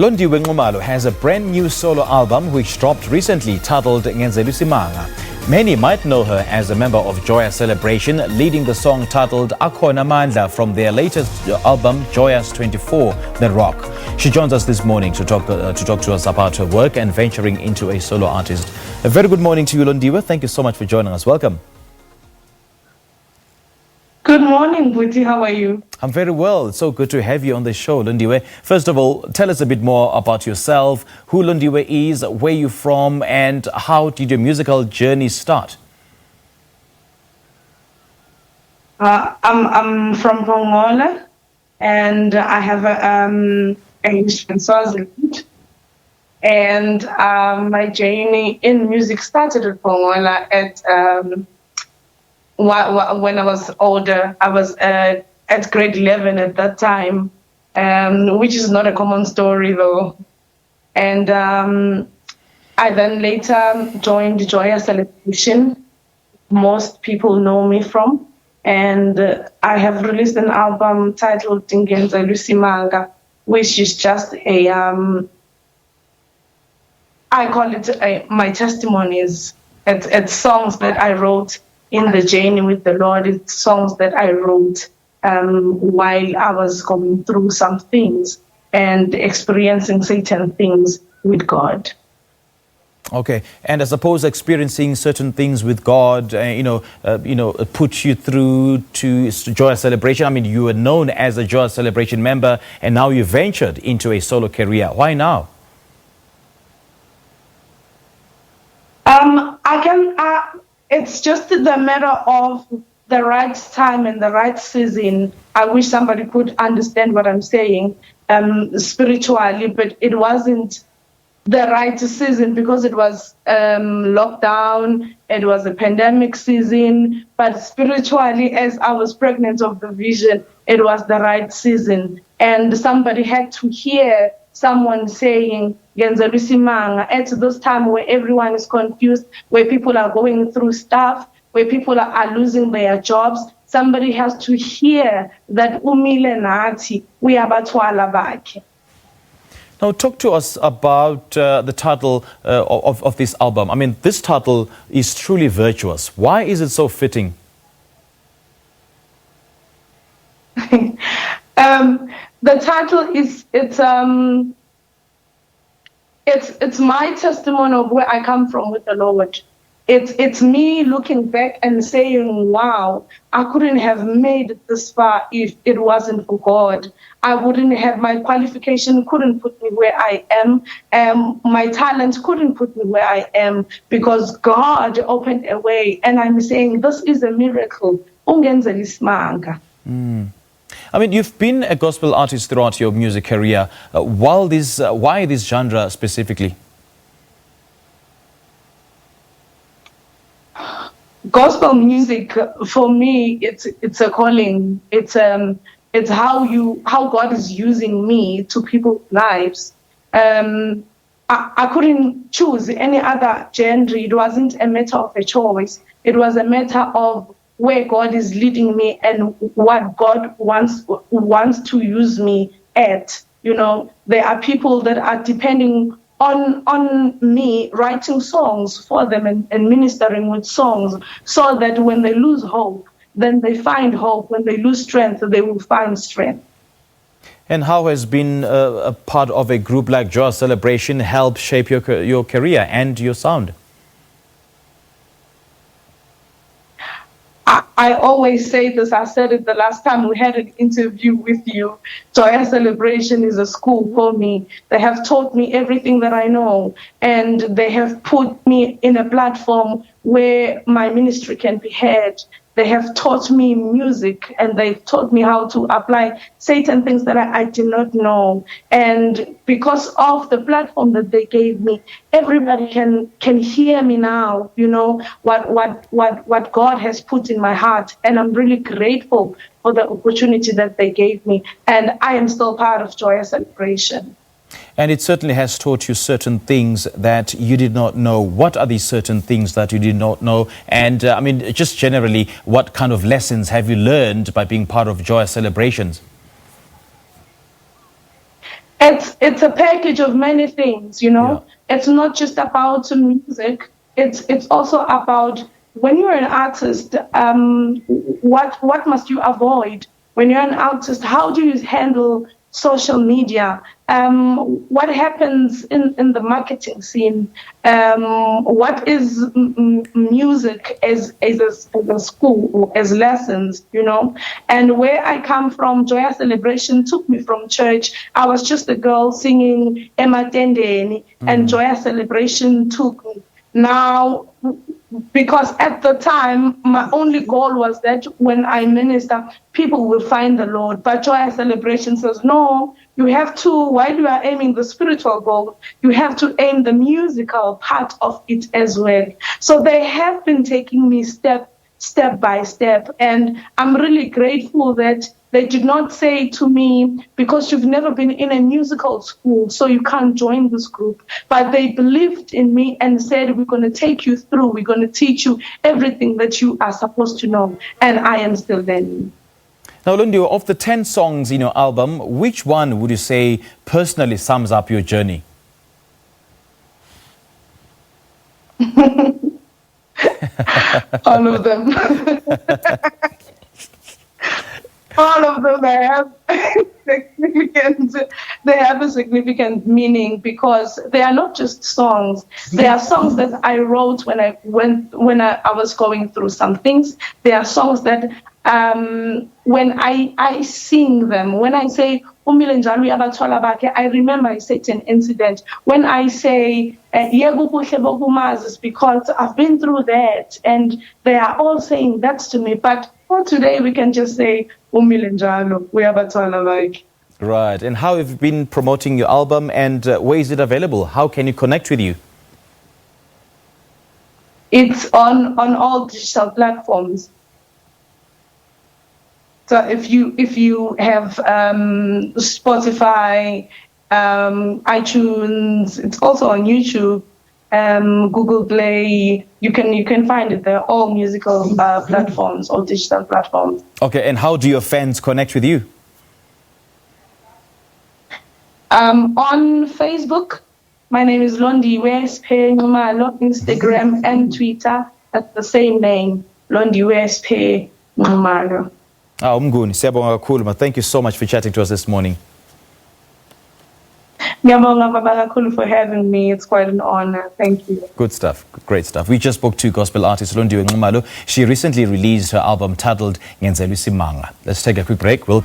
Londiwe Nxumalo has a brand new solo album which dropped recently titled Ngenzelw Isimanga. Many might know her as a member of Joyous Celebration, leading the song titled Akhon Amandla from their latest album Joyous 24, The Rock. She joins us this morning to talk to us about her work and venturing into a solo artist. A very good morning to you, Londiwe. Thank you so much for joining us. Welcome. Good morning, Buti. How are you? I'm very well. It's so good to have you on the show, Londiwe. First of all, tell us a bit more about yourself, who Londiwe is, where you're from, and how did your musical journey start? I'm from Pongola, and I have a in Swaziland. And my journey in music started at Pongola when I was older. I was at grade 11 at that time, which is not a common story though. And I then later joined Joyous Celebration. Most people know me from. And I have released an album titled Ngenzelw Isimanga, which is just I call it my testimonies. It's songs that I wrote in the journey with the Lord. It's songs that I wrote while I was going through some things and experiencing certain things with God. Okay, and I suppose experiencing certain things with God, put you through to Joyous Celebration. I mean, you were known as a Joyous Celebration member, and now you ventured into a solo career. Why now? It's just the matter of the right time and the right season. I wish somebody could understand what I'm saying spiritually, but it wasn't the right season because it was lockdown, it was a pandemic season, but spiritually, as I was pregnant of the vision, it was the right season. And somebody had to hear someone saying, Ngenzelw Isimanga, at this time where everyone is confused, where people are going through stuff, where people are losing their jobs, somebody has to hear that umile nathi uyabathwala bakhe. Now, talk to us about the title of this album. I mean, this title is truly virtuous. Why is it so fitting? The title is it's my testimony of where I come from with the Lord. It's me looking back and saying, wow, I couldn't have made it this far if it wasn't for God. I wouldn't have, my qualification couldn't put me where I am. My talent couldn't put me where I am because God opened a way. And I'm saying this is a miracle. Ngenzelw Isimanga. I mean, you've been a gospel artist throughout your music career. Why this genre specifically? Gospel music for me, it's a calling. It's how God is using me to people's lives. I couldn't choose any other genre. It wasn't a matter of a choice. It was a matter of where God is leading me and what God wants to use me at. You know, there are people that are depending on me writing songs for them and ministering with songs so that when they lose hope, then they find hope. When they lose strength, they will find strength. And how has been a part of a group like Joyous Celebration help shape your career and your sound? I always say this, I said it the last time we had an interview with you. Joyous Celebration is a school for me. They have taught me everything that I know, and they have put me in a platform where my ministry can be heard. They have taught me music, and they've taught me how to apply certain things that I did not know. And because of the platform that they gave me, everybody can hear me now, you know, what God has put in my heart. And I'm really grateful for the opportunity that they gave me. And I am still part of Joyous Celebration. And it certainly has taught you certain things that you did not know. What are these certain things that you did not know? And I mean, just generally, what kind of lessons have you learned by being part of Joyous Celebrations? It's a package of many things, you know. Yeah. It's not just about music. It's also about when you're an artist, what must you avoid when you're an artist? How do you handle social media? What happens in the marketing scene? What is music as a school or as lessons, you know? And where I come from, Joyous Celebration took me from church. I was just a girl singing Emma Tendeni, and Joyous Celebration took me. Now, because at the time, my only goal was that when I minister, people will find the Lord. But Joyous Celebration says, no, you have to, while you are aiming the spiritual goal, you have to aim the musical part of it as well. So they have been taking me step by step. And I'm really grateful that they did not say to me, because you've never been in a musical school, so you can't join this group. But they believed in me and said, we're going to take you through. We're going to teach you everything that you are supposed to know. And I am still learning. Now, Londiwe, of the 10 songs in your album, which one would you say personally sums up your journey? All of them. All of them they have a significant meaning, because they are not just songs. They are songs that I wrote when I was going through some things. They are songs that when I sing them, when I say I remember a certain incident. When I say it's because I've been through that, and they are all saying that to me. But for today, we can just say right. And how have you been promoting your album, and where is it available? How can you connect with you? It's on all digital platforms. So if you have Spotify, iTunes, it's also on YouTube, Google Play. You can find it there. All musical platforms, all digital platforms. Okay, and how do your fans connect with you? On Facebook, my name is Londiwe Nxumalo. Instagram and Twitter at the same name, Londiwe Nxumalo. Thank you so much for chatting to us this morning. For having me. It's quite an honor. Thank you. Good stuff. Great stuff. We just spoke to gospel artist Londiwe Nxumalo. She recently released her album titled Ngenzelw Isimanga. Let's take a quick break. We'll